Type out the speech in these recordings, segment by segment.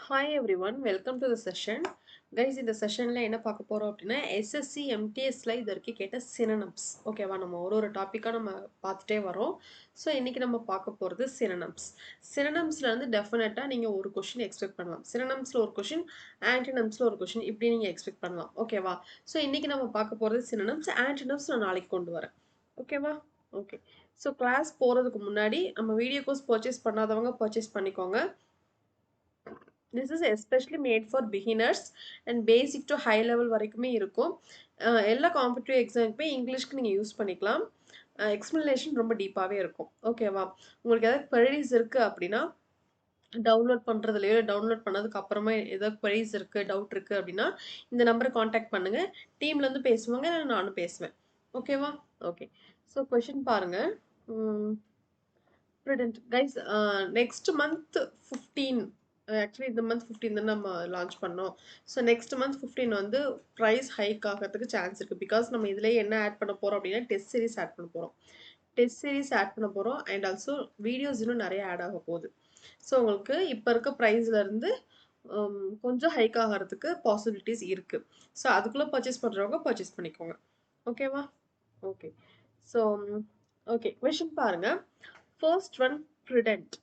Hi everyone, welcome to the session. Guys, இந்த செஷன்ல என்ன பார்க்க போறோம் அப்படின்னா எஸ்எஸ்சி எம்டிஎஸ்ல இது வரைக்கும் கேட்ட சினனம்ஸ். ஓகேவா, நம்ம ஒரு டாப்பிக்கா நம்ம பார்த்துட்டே வரோம். ஸோ இன்னைக்கு நம்ம பார்க்க போகிறது சினனம்ஸ். சினனம்ஸ்ல இருந்து டெஃபினட்டா நீங்க ஒரு கொஸ்டின் எக்ஸ்பெக்ட் பண்ணலாம். சினனம்ஸ்ல ஒரு கொஸ்டின், ஆன்டினம்ஸ்ல ஒரு கொஸ்டின், இப்படி நீங்க எக்ஸ்பெக்ட் பண்ணலாம். ஓகேவா, ஸோ இன்னைக்கு நம்ம பார்க்க போகிறது சினனம்ஸ். ஆன்டினம்ஸ் நான் நாளைக்கு கொண்டு வரேன். ஓகேவா, ஓகே. ஸோ கிளாஸ் போகிறதுக்கு முன்னாடி நம்ம வீடியோ கோர்ஸ் பர்ச்சேஸ் பண்ணாதவங்க பர்ச்சேஸ் பண்ணிக்கோங்க. This is especially made for beginners and basic to high level வரைக்குமே இருக்கும். எல்லா காம்படிட்டிவ் எக்ஸாமுக்குமே இங்கிலீஷ்க்கு நீங்கள் யூஸ் பண்ணிக்கலாம். எக்ஸ்பிளனேஷன் ரொம்ப டீப்பாகவே இருக்கும். ஓகேவா, உங்களுக்கு ஏதாவது queries இருக்குது அப்படின்னா டவுன்லோட் பண்ணுறதுலையோ டவுன்லோட் பண்ணதுக்கு அப்புறமா ஏதாவது queries இருக்குது, டவுட் இருக்குது அப்படின்னா இந்த நம்பரை காண்டாக்ட் பண்ணுங்கள். டீம்லேருந்து பேசுவாங்க, இல்லை நானும் பேசுவேன். ஓகேவா, ஓகே. ஸோ கொஷின் பாருங்கள். Prudent guys, next month 15, actually இந்த month 15 தான் நம்ம லான்ச் பண்ணோம். ஸோ நெக்ஸ்ட் மந்த் 15 வந்து ப்ரைஸ் ஹைக் ஆகிறதுக்கு சான்ஸ் இருக்குது. பிகாஸ் நம்ம இதுலேயே என்ன ஆட் பண்ண போகிறோம் அப்படின்னா டெஸ்ட் சீரிஸ் ஆட் பண்ண போகிறோம். டெஸ்ட் சீரிஸ் ஆட் பண்ண போகிறோம் அண்ட் ஆல்சோ வீடியோஸ் இன்னும் நிறைய ஆட் ஆக போகுது. ஸோ உங்களுக்கு இப்போ இருக்க ப்ரைஸ்லேருந்து கொஞ்சம் ஹைக் ஆகிறதுக்கு பாசிபிலிட்டிஸ் இருக்குது. ஸோ அதுக்குள்ளே பர்ச்சேஸ் பண்ணுறவங்க பர்ச்சேஸ் பண்ணிக்கோங்க. ஓகேவா, ஓகே. ஸோ ஓகே, கொஷின் பாருங்கள். First one, prudent.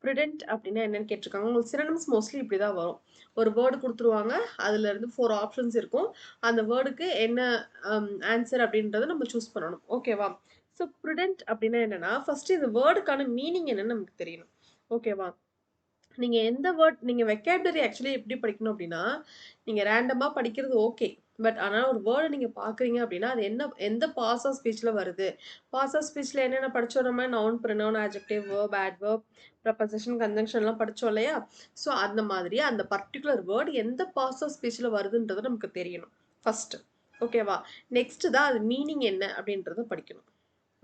ப்ரிடென்ட் அப்படின்னா என்னன்னு கேட்டிருக்காங்க. உங்களுக்கு சினோனிம்ஸ் மோஸ்ட்லி இப்படி தான் வரும். ஒரு வேர்டு கொடுத்துருவாங்க, அதுலேருந்து 4 ஆப்ஷன்ஸ் இருக்கும். அந்த வேர்டுக்கு என்ன ஆன்சர் அப்படின்றத நம்ம சூஸ் பண்ணணும். ஓகேவா, ஸோ ப்ரிடென்ட் அப்படின்னா என்னன்னா ஃபர்ஸ்ட் இந்த வேர்டுக்கான மீனிங் என்னன்னு நமக்கு தெரியணும். ஓகேவா, நீங்கள் எந்த வேர்ட் நீங்கள் வெக்காபுலரி ஆக்சுவலி எப்படி படிக்கணும் அப்படின்னா நீங்கள் ரேண்டமாக படிக்கிறது ஓகே. பட் ஆனால் ஒரு வேர்டை நீங்கள் பார்க்குறீங்க அப்படின்னா அது எந்த பாஸ் ஆஃப் ஸ்பீச்சில் வருது. பாஸ் ஆஃப் ஸ்பீச்சில் என்னென்ன படித்தோம் நம்ம? நவுன், ப்ரொனவுன், ஆட்ஜெக்டிவ், வேர்ப், ஆட்வெர்ப், ப்ரப்போசிஷன், கன்ஜங்ஷன்லாம் படித்தோம் இல்லையா? ஸோ அந்த மாதிரி அந்த பர்டிகுலர் வேர்டு எந்த பாஸ் ஆஃப் ஸ்பீச்சில் வருதுன்றது நமக்கு தெரியணும் ஃபஸ்ட்டு. ஓகேவா, நெக்ஸ்ட் தான் அது மீனிங் என்ன அப்படின்றத படிக்கணும்.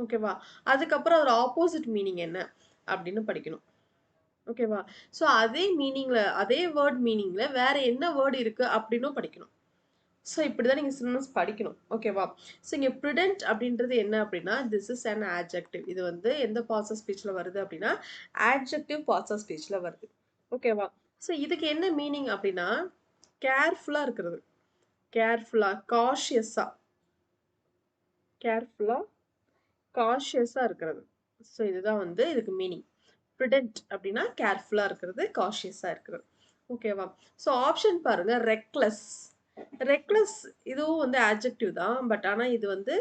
ஓகேவா, அதுக்கப்புறம் அதோட ஆப்போசிட் மீனிங் என்ன அப்படின்னு படிக்கணும். ஓகேவா, ஸோ அதே மீனிங்ல அதே வேர்ட் மீனிங்ல வேற என்ன வேர்ட் இருக்கு அப்படின்னும் படிக்கணும். ஸோ இப்படிதான் நீங்க சினோனிம்ஸ் படிக்கணும். ஓகேவா, ஸோ இங்க ப்ரிடென்ட் அப்படின்றது என்ன அப்படின்னா திஸ் இஸ் அன் ஆட்ஜெக்டிவ். இது வந்து எந்த பார்ட்ஸ் ஆஃப் ஸ்பீச்ல வருது அப்படின்னா ஆட்ஜெக்டிவ் பார்ட்ஸ் ஆஃப் ஸ்பீச்ல வருது. ஓகேவா, ஸோ இதுக்கு என்ன மீனிங் அப்படின்னா கேர்ஃபுல்லா இருக்கிறது, கேர்ஃபுல்லா, காஷியஸா, கேர்ஃபுல்லா காஷியஸா இருக்கிறது. ஸோ இதுதான் வந்து இதுக்கு மீனிங். ப்ரிடென்ட் அப்படின்னா கேர்ஃபுல்லாக இருக்கிறது, காஷியஸாக இருக்கிறது. ஓகேவா, ஸோ ஆப்ஷன் பாருங்க. ரெக்லெஸ். ரெக்லெஸ் இதுவும் வந்து ஆட்ஜெக்டிவ் தான், பட் ஆனால் இது வந்து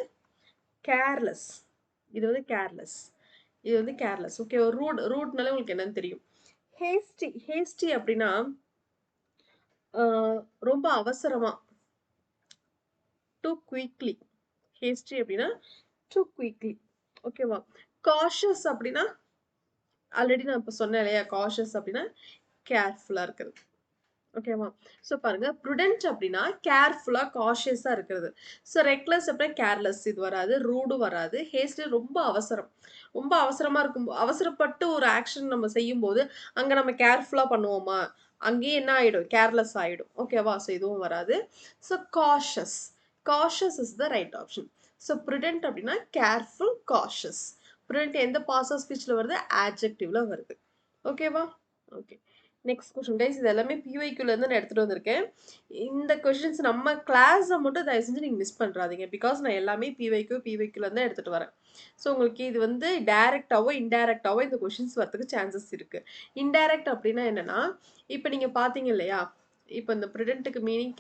கேர்லெஸ். இது வந்து கேர்லெஸ், இது வந்து கேர்லெஸ். ஓகே, ரூட், ரூட்னாலே உங்களுக்கு என்னன்னு தெரியும். ஹேஸ்டி. ஹேஸ்டி அப்படின்னா ரொம்ப அவசரமா, டூ குயிக்லி. ஹேஸ்டி அப்படின்னா டூ குயிக்லி. ஓகேவா, காஷியஸ் அப்படின்னா ஆல்ரெடி நான் இப்போ சொன்னேன் இல்லையா, காஷியஸ் அப்படின்னா கேர்ஃபுல்லாக இருக்கிறது. ஓகேவா, ஸோ பாருங்க, ப்ருடென்ட் அப்படின்னா கேர்ஃபுல்லாக காஷியஸாக இருக்கிறது. ஸோ ரெக்லெஸ் அப்படின்னா கேர்லெஸ் இது வராது, ரூடும் வராது. ஹேஸ்ட்லி ரொம்ப அவசரம், ரொம்ப அவசரமாக இருக்கும். அவசரப்பட்டு ஒரு ஆக்ஷன் நம்ம செய்யும்போது அங்கே நம்ம கேர்ஃபுல்லாக பண்ணுவோமா, அங்கேயே என்ன ஆகிடும், கேர்லெஸ் ஆகிடும். ஓகேவா, ஸோ இதுவும் வராது. So cautious, cautious is the right option. So prudent அப்படின்னா கேர்ஃபுல், காஷஸ். ப்ருடென்ட் எந்த பாஸ் ஆஃப் ஸ்பீச்சில் வருது? ஆட்ஜெக்டிவ்ல வருது. ஓகேவா, ஓகே. நெக்ஸ்ட் கொஸ்டின் கைஸ், இது எல்லாமே பிஒய்க்யூலேருந்து நான் எடுத்துகிட்டு வந்திருக்கேன். இந்த கொஷின்ஸ் நம்ம கிளாஸை மட்டும் தயவு செஞ்சு நீங்கள் மிஸ் பண்ணுறாதீங்க. பிகாஸ் நான் எல்லாமே பிஒய்க்யூலேருந்து தான் எடுத்துகிட்டு வரேன். ஸோ உங்களுக்கு இது வந்து டைரெக்டாவோ இன்டைரக்டாவோ இந்த கொஷின்ஸ் வரதுக்கு சான்சஸ் இருக்குது. இன்டைரக்ட் அப்படின்னா என்னென்னா, இப்போ நீங்கள் பார்த்தீங்க இல்லையா, இப்போ இந்த ப்ரிடென்ட்டுக்கு மீனிங்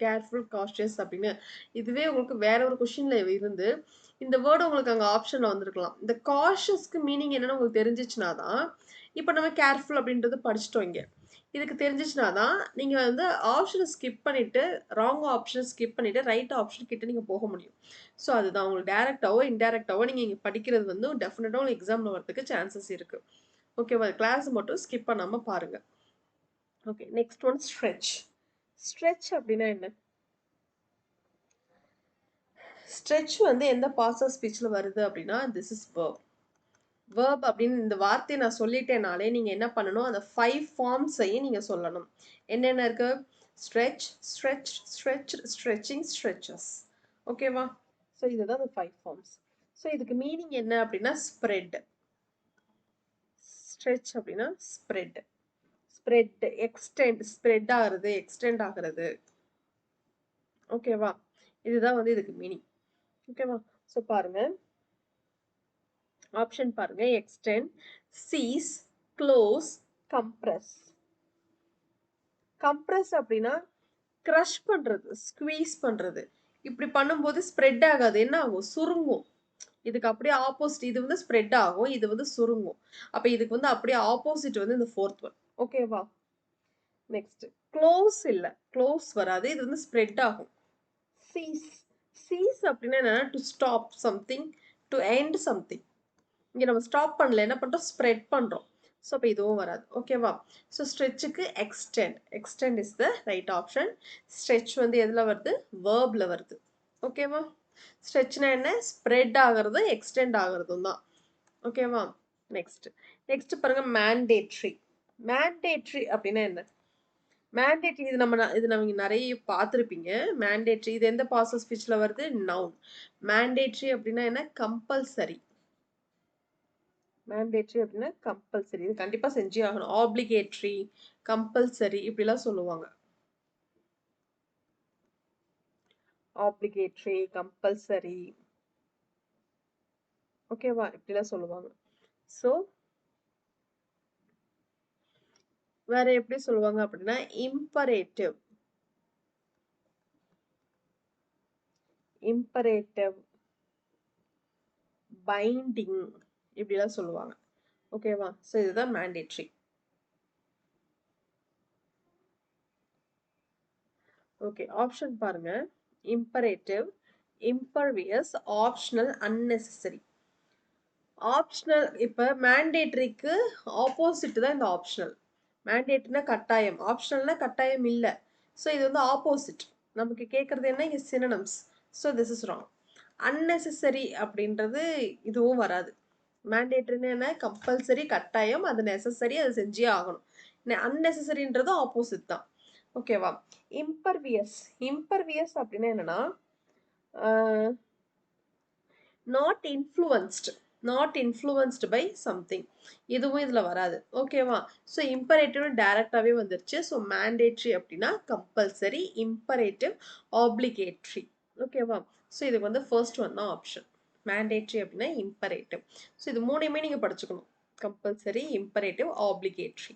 கேர்ஃபுல், காஷியஸ் அப்படின்னு, இதுவே உங்களுக்கு வேற ஒரு கொஷினில் இருந்து இந்த வேர்டு உங்களுக்கு அங்கே ஆப்ஷனில் வந்திருக்கலாம். இந்த காஷியஸ்க்கு மீனிங் என்னன்னு உங்களுக்கு தெரிஞ்சிச்சுனா தான், இப்போ நம்ம கேர்ஃபுல் அப்படின்றது படிச்சிட்டோம். இங்கே இதுக்கு தெரிஞ்சிச்சுனா தான் நீங்கள் வந்து ஆப்ஷனை ஸ்கிப் பண்ணிவிட்டு, ராங் ஆப்ஷனை ஸ்கிப் பண்ணிவிட்டு ரைட் ஆப்ஷன் கிட்ட நீங்கள் போக முடியும். ஸோ அதுதான் உங்களுக்கு டைரெக்டாவோ இன்டைரக்டாவோ நீங்கள் இங்கே படிக்கிறது வந்து டெஃபினட்டாக உங்களுக்கு எக்ஸாமில் வரதுக்கு சான்சஸ் இருக்குது. ஓகேவா, கிளாஸ் மட்டும் ஸ்கிப் பண்ணாமல் பாருங்கள். Okay, next one stretch. Stretch அப்படின்னா என்ன? ஸ்ட்ரெச் வந்து எந்த பார்ட்ஸ் ஆஃப் ஸ்பீச்சில் வருது அப்படின்னா திஸ் இஸ் verb. verb அப்படின்னு இந்த வார்த்தையை நான் சொல்லிட்டேனாலே நீங்கள் என்ன பண்ணணும், அந்த 5 ஃபார்ம்ஸையும் நீங்கள் சொல்லணும். என்னென்ன இருக்கு? Stretch, stretch, stretch, stretching, stretches. ஓகேவா, ஸோ இதுதான் அந்த 5 ஃபார்ம்ஸ். ஸோ இதுக்கு மீனிங் என்ன அப்படின்னா ஸ்ப்ரெட். ஸ்ட்ரெச் அப்படின்னா ஸ்ப்ரெட், ஸ்ப்ரெட், எக்ஸ்டெண்ட், ஸ்ப்ரெட் ஆகுறது, எக்ஸ்டெண்ட் ஆகுறது. ஓகேவா? இதுதான் வந்து இதுக்கு மீனிங். ஓகேவா? ஸோ பாருங்க, ஆப்ஷன் பாருங்க. Extend, seize, close, compress. Compress அப்படின்னா க்ரஷ் பண்றது, ஸ்குவீஸ் பண்றது. இப்படி பண்ணும்போது ஸ்ப்ரெட் ஆகாது, என்ன ஆகும்? சுருங்கும். இதுக்கு அப்படியே ஆப்போசிட், இது வந்து ஸ்ப்ரெட் ஆகும், இது வந்து சுருங்கும். அப்ப இதுக்கு வந்து அப்படியே ஆப்போசிட் வந்து இந்த ஃபோர்த் ஒன். ஓகேவா? நெக்ஸ்ட் க்ளோஸ் இல்ல, க்ளோஸ் வராது, இது வந்து ஸ்ப்ரெட் ஆகும். சீஸ், சீஸ் அப்படின்னா என்னன்னா to stop something, to end something. இங்க நம்ம ஸ்டாப் பண்ணல, என்ன பண்றோம்? ஸ்ப்ரெட் பண்றோம். ஸோ அப்போ இதுவும் வராது. ஓகேவா? ஸோ ஸ்ட்ரெச்சுக்கு extend, extend is the right option. Stretch வந்து எதுல வருது? வேர்ப்ல வருது. ஓகேவா? ஸ்ட்ரெச்னா என்ன? ஸ்ப்ரெட் ஆகிறது, எக்ஸ்டெண்ட் ஆகிறதும் தான். ஓகேவா? நெக்ஸ்ட் நெக்ஸ்ட் பாருங்க, மேண்டேட்ரி. மேண்டேட்ரி அப்படின்னா என்ன? மேண்டேட்ரி இது நம்ம நிறைய பார்த்துருப்பீங்க. மேண்டேட்ரி இது எந்த பாஸ் ஆஃப் ஸ்பீச்ல வருது? நவுன். மேண்டேட்ரி அப்படின்னா என்ன? கம்பல்சரி. மேண்டேட்ரி அப்படின்னா கம்பல்சரி, இது கண்டிப்பா செஞ்சே ஆகணும். ஆப்ளிகேட்ரி, கம்பல்சரி இப்படிலாம் சொல்லுவாங்க. ஆப்ளிகேட்ரி, கம்பல்சரி. ஓகேவா? இப்படிலாம் சொல்லுவாங்க. ஸோ வேற எப்படி சொல்லுவாங்க அப்படின்னா இம்பரேட்டிவ், இம்பரேட்டிவ், பைண்டிங் இப்படிலாம் சொல்லுவாங்க. ஓகேவா? ஸோ இதுதான் மேண்டேட்ரி. ஓகே, ஆப்ஷன் பாருங்க. Imperative, impervious, optional, unnecessary. Optional, இப்ப மேண்டேட்டரிக்கு ஆப்போசிட் தான் இந்த ஆப்ஷனல். மேண்டேட்டரினா கட்டாயம், ஆப்ஷனல்னா கட்டாயம் இல்ல. ஸோ இது வந்து ஆப்போசிட். நமக்கு கேட்கறது என்ன? இங்க synonyms. So this is wrong. Unnecessary அப்படின்றது இதுவும் வராது. மேண்டேட்டரினா என்ன? கம்பல்சரி, கட்டாயம், அது நெசசரி, அது செஞ்சே ஆகணும். அன்னெசசரின்றதும் ஆப்போசிட் தான். ஓகேவா? இம்பர்வியஸ், இம்பர்வியஸ் அப்படின்னா என்னன்னா not influenced, not influenced by something. இதுவும் இதுல வராது. ஓகேவா? ஸோ இம்பரேட்டிவ் டைரக்டாவே வந்துருச்சு. ஸோ மேண்டேட்ரி அப்படின்னா கம்பல்சரி, இம்பரேட்டிவ், ஆப்ளிகேட்ரி. ஓகேவா? ஸோ இதுக்கு வந்து ஃபர்ஸ்ட் ஒன் தான் ஆப்ஷன். மேண்டேட்ரி அப்படின்னா இம்பரேட்டிவ். ஸோ இது மூணையுமே நீங்க படிச்சுக்கணும். Compulsory, imperative, obligatory.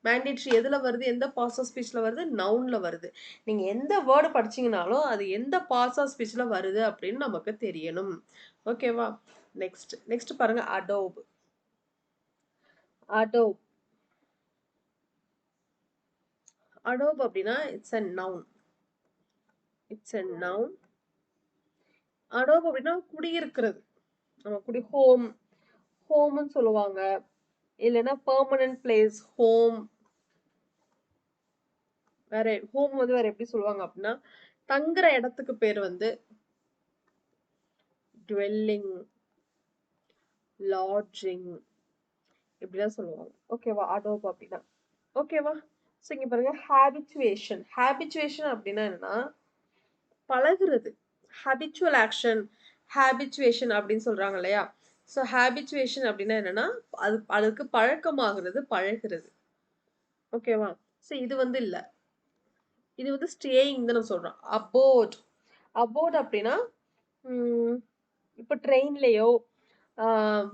மேண்டேட்ரி எதுல வருது? எந்த பாஸ் ஆஃப் ஸ்பீச்ல வருது? நவுன்ல வருது. நீங்க எந்த வேர்டு படிச்சீங்கனாலும் அது எந்த பாஸ் ஆஃப் ஸ்பீச்ல வருது அப்படின்னு நமக்கு தெரியணும். ஓகேவா? நெக்ஸ்ட் நெக்ஸ்ட் பாருங்க, அடோப். அடோப், அடோப் அப்படின்னா it's a noun. It's a noun. Adobe அப்படின்னா குடியிருக்கிறது. நம்ம ஹோம், ஹோம்னு சொல்லுவாங்க. இல்லைன்னா பெர்மனன்ட் பிளேஸ், ஹோம். வேற ஹோம் வந்து வேற எப்படி சொல்லுவாங்க அப்படின்னா தங்குற இடத்துக்கு பேர் வந்து dwelling, லாட்ஜிங் இப்படிலாம் சொல்லுவாங்க. ஓகேவா? அடோப் அப்படின்னா. ஓகேவா? ஸோ இங்க பாருங்க, ஹேபிச்சுவேஷன். ஹேபிச்சுவேஷன் அப்படின்னா என்னன்னா பழகுறது. ஹேபிச்சுவல் ஆக்ஷன், ஹேபிச்சுவேஷன் அப்படின்னு சொல்றாங்க இல்லையா? ஸோ ஹேபிச்சுவேஷன் அப்படின்னா என்னன்னா அதுக்கு பழக்கமாகிறது, பழகுறது. ஓகேவா? ஸோ இது வந்து இல்ல, இது வந்து ஸ்டேயிங் தான் நம்ம சொல்றோம். அபோர்ட், அபோர்ட் அப்படின்னா இப்போ ட்ரெயின்லயோ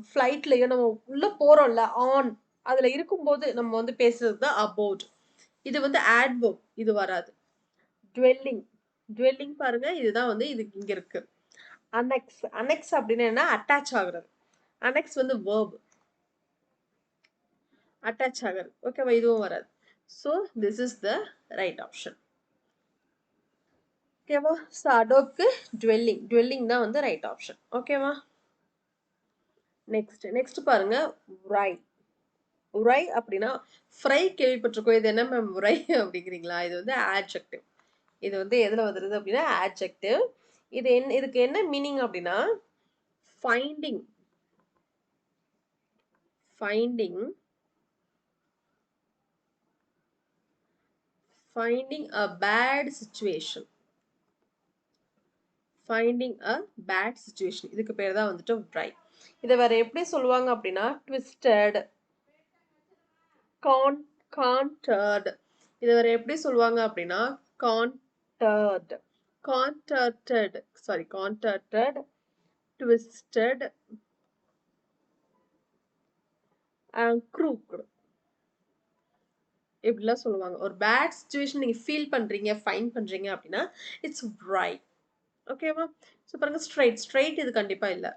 ஃப்ளைட்லயோ நம்ம உள்ள போறோம்ல, ஆன் அதுல இருக்கும்போது நம்ம வந்து பேசுறது தான் அபோர்ட். இது வந்து adverb, இது வராது. dwelling, dwelling பாருங்க, இதுதான் வந்து இது இங்க இருக்கு. annex, annex அப்படின்னா என்ன? அட்டாச் ஆகுறது. annex வந்து verb, அட்டாச் ஆகுறது. ஓகேவா? இதுவும் வராது. So this is the right option. ஓகேவா? ஸோ அடோப்க்கு dwelling, dwelling தான் வந்து ரைட் ஆப்ஷன். ஓகேவா? நெக்ஸ்ட் நெக்ஸ்ட் பாருங்க, உரை. உரை அப்படின்னா ஃப்ரை கேள்விப்பட்டிருக்கோம். இது என்ன மேம் உரை அப்படிங்கிறீங்களா? இது வந்து adjective. இது வந்து எதுல வந்துருது அப்படின்னா adjective. இது என்ன, இதுக்கு என்ன மீனிங் அப்படின்னா finding, finding, finding a bad situation, finding a bad situation, இதுக்கு பேர் தான் வந்துட்டு wry. இதை வேற எப்படி சொல்லுவாங்க அப்படின்னா twisted, கான்டர்ட். இது வேற எப்படி சொல்லுவாங்க அப்படின்னா contort, contorted, sorry contorted, twisted and crooked இப்படிலாம் சொல்லுவாங்க. ஒரு பேட் சுச்சுவேஷன் நீங்க ஃபீல் பண்றீங்க, ஃபைன் பண்றீங்க அப்படின்னா இட்ஸ் ரைட். ஓகேவா? ஸோ பாருங்க ஸ்ட்ரைட், ஸ்ட்ரைட் இது கண்டிப்பா இல்ல.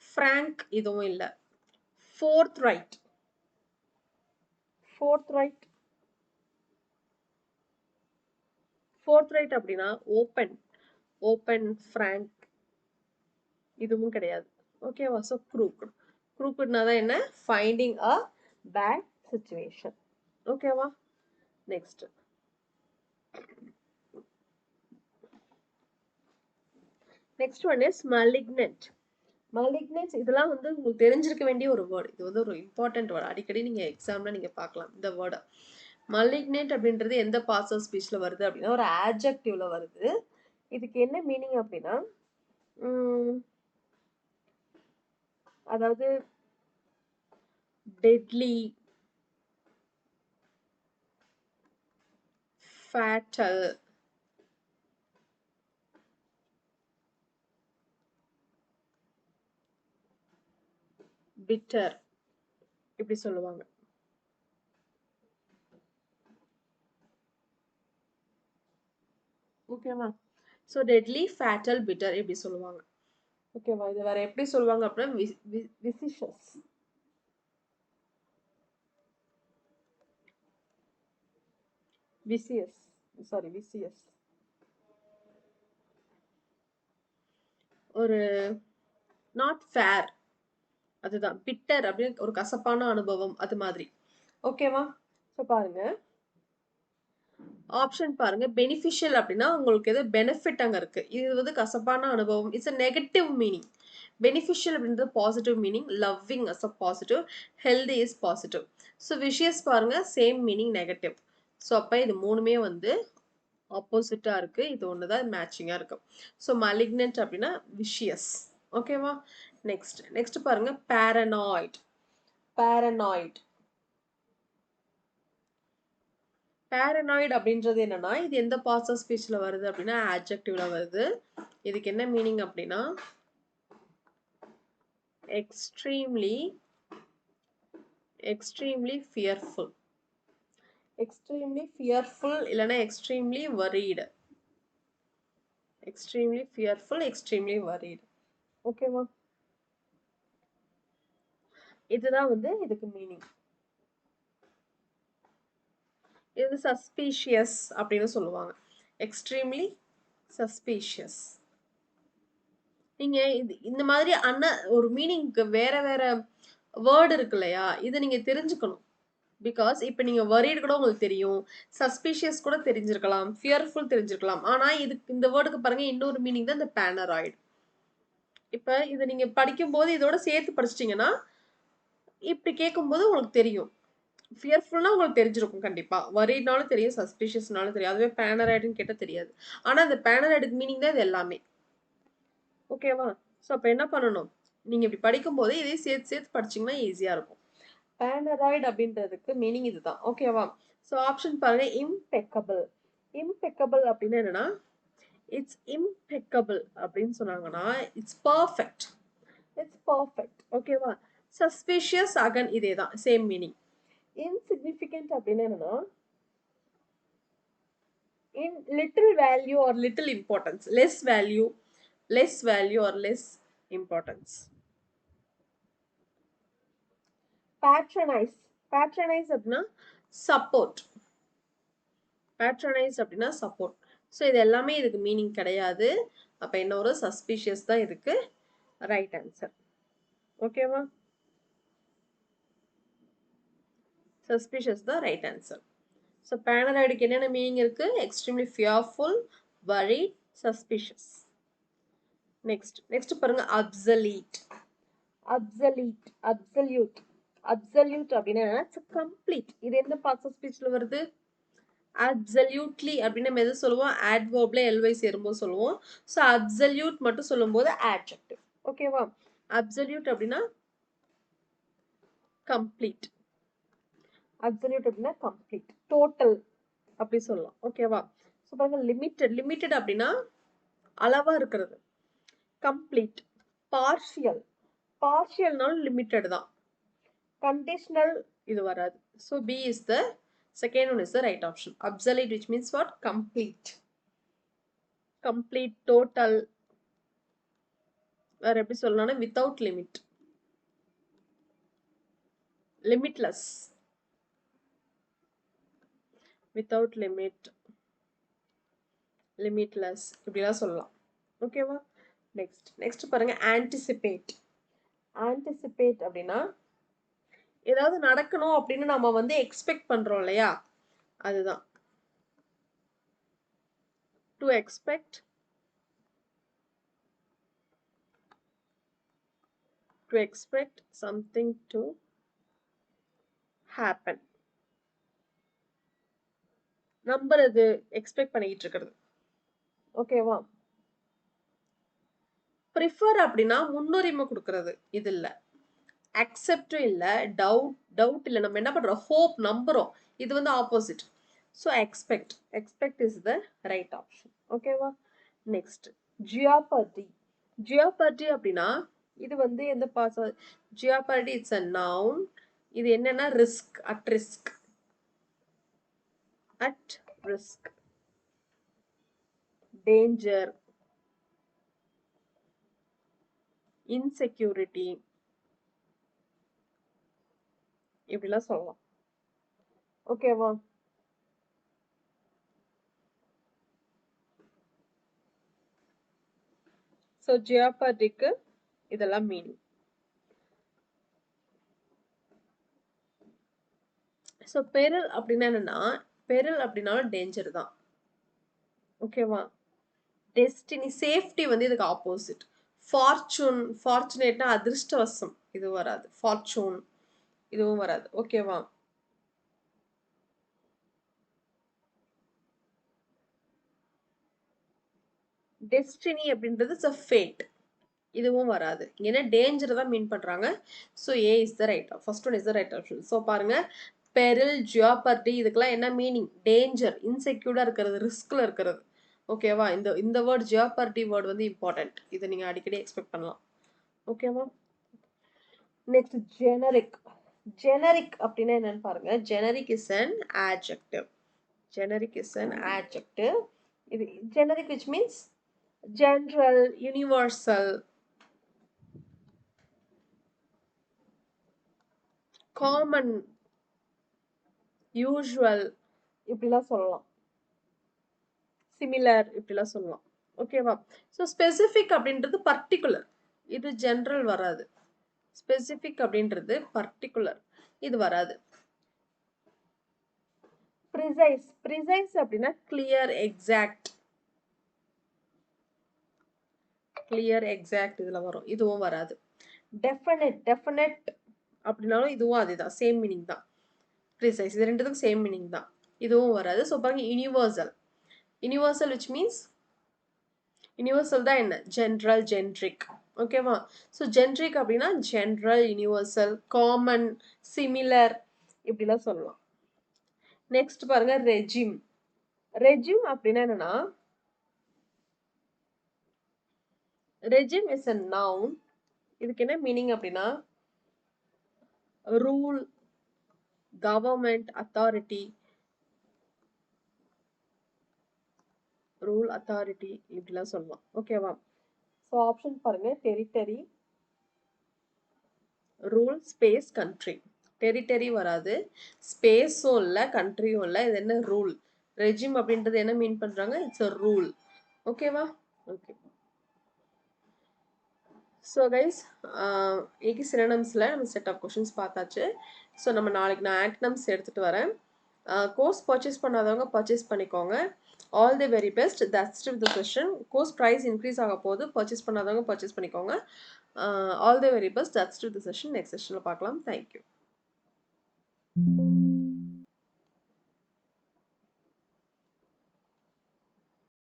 ஃப்ராங்க் இதுவும் இல்ல. Forthright, forthright, forthright அப்படின்னா ஓப்பன், ஓப்பன் ஃப்ராங்க் இதுவும் கிடையாது. ஓகேவா? ஸோ க்ரூக்ட், க்ரூக்ட்னா தான் என்ன? Finding a bad situation. ஓகேவா? Next next one is malignant. malignant இதெல்லாம் வந்து உங்களுக்கு தெரிஞ்சிருக்க வேண்டிய ஒரு வேர்டு. இது வந்து ஒரு இம்பார்ட்டன்ட் வேர்டு. அடிக்கடி நீங்க எக்ஸாம்ல நீங்க பார்க்கலாம் இந்த வேர்டை. malignant அப்படின்றது எந்த பார்ட்ஸ் ஆஃப் ஸ்பீச்ல வருது அப்படின்னா ஒரு ஆட்ஜெக்டிவ்ல வருது. இதுக்கு என்ன மீனிங் அப்படின்னா அதாவது டெட்லி, ஃபேட்டல், பிட்டர் இப்படி சொல்லுவாங்க. ஓகேவா? ஸோ டெட்லி, ஃபேட்டல், பிட்டர் இப்படி சொல்லுவாங்க. ஓகேவா? இது வேற எப்படி சொல்லுவாங்க அப்படின்னா விசிஷஸ், விசியஸ், சாரி விசியஸ், ஒரு நாட் ஃபேர், அதுதான் பிட்டர் அப்படின்னு ஒரு கசப்பான அனுபவம் அது மாதிரி. ஓகேவா? ஸோ பாருங்க ஆப்ஷன் பாருங்க. பெனிஃபிஷியல் அப்படின்னா உங்களுக்கு எது பெனிஃபிட் அங்க இருக்கு. இது வந்து கசப்பான அனுபவம். It's a negative meaning. Beneficial அப்படின்றது positive meaning. Loving as a positive, healthy is positive. So vicious பாருங்க சேம் மீனிங் நெகட்டிவ். ஸோ அப்போ இது மூணுமே வந்து ஆப்போசிட்டா இருக்கு. இது ஒன்று தான் மேட்சிங்கா இருக்கு. ஸோ மலிக்னன்ட் அப்படின்னா விஷியஸ். ஓகேவா? நெக்ஸ்ட் நெக்ஸ்ட் பாருங்க paranoid. paranoid paranoid அப்படின்றது என்னன்னா இது எந்த பார்ட்ஸ் ஆஃப் ஸ்பீச்ல வருது அப்படின்னா adjectiveல வருது. இதுக்கு என்ன மீனிங் அப்படின்னா extremely, extremely fearful, extremely fearful இல்லைன்னா extremely worried, extremely fearful, extremely worried. ஓகேவா? இதுதான் வந்து இதுக்கு மீனிங். இது சஸ்பீஷியஸ் அப்படின்னு சொல்லுவாங்க. Extremely suspicious. நீங்க இந்த மாதிரி ஒரு மீனிங்க்கு வேற வேற வேர்டு இருக்கு இல்லையா? இதை நீங்க தெரிஞ்சுக்கணும். பிகாஸ் இப்போ நீங்க worried கூட உங்களுக்கு தெரியும், சஸ்பீஷியஸ் கூட தெரிஞ்சிருக்கலாம், ஃபியர்ஃபுல் தெரிஞ்சிருக்கலாம். ஆனா இதுக்கு இந்த வேர்டுக்கு பாருங்க இன்னொரு மீனிங் தான் இந்த paranoid. இப்ப இதை நீங்க படிக்கும்போது இதோட சேர்த்து படிச்சிட்டீங்கன்னா இப்படி கேட்கும்போது உங்களுக்கு தெரியும். ஃபியர்ஃபுல்னா உங்களுக்கு தெரிஞ்சிருக்கும் கண்டிப்பா. worriedனாலும் தெரியும், சஸ்பீஷியஸ்னாலும் தெரியும். அதுவே paranoidன்னு கேட்டா தெரியாது. ஆனா இந்த paranoidக்கு மீனிங் தான் இது எல்லாமே. ஓகேவா? ஸோ அப்போ என்ன பண்ணணும்? நீங்க இப்படி படிக்கும்போது இதையும் சேர்த்து சேர்த்து படிச்சீங்கன்னா ஈஸியா இருக்கும். paranoid அப்படின்றதுக்கு மீனிங் இதுதான். ஓகேவா? ஸோ ஆப்ஷன் பாருங்க impeccable. impeccable அப்படின்னு என்னன்னா இட்ஸ் impeccable அப்படின்னு சொன்னாங்கன்னா இட்ஸ் பர்ஃபெக்ட், இட்ஸ் பர்ஃபெக்ட். ஓகேவா? சஸ்பிஷியஸ் அகன் இதே தான் சேம் மீனிங். insignificant அப்படின்னு என்னன்னா in little value or little importance, less value, less value or less importance. patronize, patronize அப்படின்னா சப்போர்ட், patronize அப்படின்னா சப்போர்ட். ஸோ இது எல்லாமே இதுக்கு மீனிங் கிடையாது. அப்போ என்ன ஒரு சஸ்பிஷியஸ் தான் இதுக்கு ரைட் ஆன்சர். ஓகேவா? சஸ்பிஷியஸ் தான் ரைட் ஆன்சர். ஸோ paranoidக்கு என்னென்ன மீனிங் இருக்கு? Extremely fearful, worried, suspicious. Next பாருங்க obsolete. obsolete, absolute, absolute அப்படின்னா இட்ஸ் கம்ப்ளீட். இது எந்த பார்ட்ஸ் ஆஃப் ஸ்பீச்ல வருது? absolutely அப்படின்னு நம்ம எது சொல்லுவோம்? adverbல ly சேரும்போது சொல்லுவோம். ஸோ absolute மட்டும் சொல்லும்போது adjective. ஓகேவா? absolute அப்படின்னா கம்ப்ளீட். அப்சல்யூட் அப்படின்னா கம்ப்ளீட், டோட்டல் அப்படி சொல்லலாம். ஓகேவா? ஸோ பாருங்க, லிமிட்டட். லிமிட்டட் அப்படின்னா அளவா இருக்கிறது. Complete, partial. பார்ஷியல்னாலும் லிமிட்டட் தான். கண்டிஷனல் இது வராது. So B is the second one is the right option. Absolute which means what? Complete. Complete, total. வேற எப்படி சொல்லலாம்னா without limit, limitless, without limit, limitless இப்படிலாம் சொல்லலாம். ஓகேவா? நெக்ஸ்ட் பாருங்க, ஆன்டிசிபேட். ஆன்டிசிபேட் அப்படின்னா ஏதாவது நடக்கணும் அப்படின்னு நம்ம வந்து எக்ஸ்பெக்ட் பண்றோம் இல்லையா, அதுதான். To expect, to expect something to happen. நம்புறது, எக்ஸ்பெக்ட் பண்ணிட்டு இருக்கிறது. ஓகேவா? ப்ரிஃபர் அப்படின்னா முன்னுரிமை கொடுக்கறது, இது இல்ல. அக்செப்டும் இல்ல, டவுட் இல்ல. நம்ம என்ன பண்றோம்? ஹோப், நம்புறோம். இது வந்து opposite. So expect. Expect is the right option. ஓகேவா? Next, jeopardy. ஜியாபர்டி அப்படின்னா இது வந்து எந்த பாஸ்? Jeopardy it's a noun. இது என்னன்னா risk, at risk, at risk, danger, insecurity இப்படிலாம் சொல்லலாம். ஓகேவா? ஸோ ஜியாபர்டிக்கு இதெல்லாம் மீனிங். ஸோ பெரில் அப்படின்னா என்னன்னா, பெரில் அப்படின்னாலும் டேஞ்சர் தான். ஓகேவா? டெஸ்டினி, சேஃப்டி வந்து இதுக்கு ஆப்போசிட். ஃபார்ச்சூன், ஃபார்ச்சுனேட்னா அதிர்ஷ்டவசம், இது வராது. ஃபார்ச்சூன் இதுவும் வராது. ஓகேவா? டெஸ்டினி அப்படின்றது இட்ஸ் அ ஃபேட், இதுவும் வராது. ஏன்னா டேஞ்சர் தான் மீன் பண்றாங்க. So A is the right, first one is the right option. So பாருங்க, பெரில், ஜியாபர்டி இதுக்கெல்லாம் என்ன மீனிங்? டேஞ்சர், இன்செக்யூர்டா இருக்கிறது, ரிஸ்க்ல இருக்கிறது. ஓகேவா? இந்த இந்த வேர்ட் ஜியாபர்டி வேர்ட் வந்து இம்பார்ட்டன்ட். இதை நீங்க அடிக்கடி எக்ஸ்பெக்ட் பண்ணலாம். ஓகேவா? Next, generic. ஜெனரிக் அப்படின்னா என்னன்னு பாருங்க. Generic is an adjective. Generic is an adjective. இது generic which means general, universal, common, usual இப்படிலாம் சொல்லலாம். சிமிலர் இப்படிலாம் சொல்லலாம். ஓகேவா? ஸோ ஸ்பெசிஃபிக் அப்படின்றது பர்டிகுலர், இது ஜென்ரல் வராது. ஸ்பெசிஃபிக் அப்படின்றது பர்டிகுலர், இது வராது. ப்ரிசைஸ். ப்ரிசைஸ் அப்படின்னா கிளியர், எக்ஸாக்ட். கிளியர், எக்ஸாக்ட் இதுல வரும், இதுவும் வராது. டெஃபினட். டெஃபினட் அப்படின்னாலும் இதுவும் அதேதான், சேம் மீனிங் தான். ப்ரிசைஸ், இது ரெண்டுத்துக்கும் சேம் மீனிங் தான், இதுவும் வராது. ஸோ பாருங்க, universal. Universal which means, universal தான் என்ன? General, generic. ஓகேவா? ஸோ ஜென்ரிக் அப்படின்னா ஜென்ரல், யூனிவர்சல், காமன், சிமிலர் இப்படிலாம் சொல்லலாம். நெக்ஸ்ட் பாருங்க, ரெஜிம். ரெஜிம் அப்படின்னா என்னன்னா, ரெஜிம் இஸ் a noun. இதுக்கு என்ன மீனிங் அப்படின்னா rule, government, authority, rule, authority இப்படிலாம் சொல்லலாம். ஓகேவா? ஸோ ஆப்ஷன் பாருங்க, territory, rule, space, country. Territory வராது, ஸ்பேஸும் இல்லை, கண்ட்ரியும் இல்லை. இது என்ன? ரூல். ரெஜிம் அப்படின்றது என்ன மீன் பண்றாங்க? It's a rule. ஓகேவா? ஓகே. ஸோ கைஸ், இன்னைக்கு சினோனிம்ஸில் நம்ம செட் ஆஃப் கொஷின்ஸ் பார்த்தாச்சு. ஸோ நம்ம நாளைக்கு நான் ஆக்டனம்ஸ் எடுத்துகிட்டு வரேன். கோர்ஸ் பர்ச்சேஸ் பண்ணாதவங்க பர்ச்சேஸ் பண்ணிக்கோங்க. All the very best. That's to the session. Course price increase ஆக போது, பர்ச்சேஸ் பண்ணாதவங்க பர்ச்சேஸ் பண்ணிக்கோங்க. All the very best. That's to the session. Next செஷனில் பார்க்கலாம். தேங்க்யூ.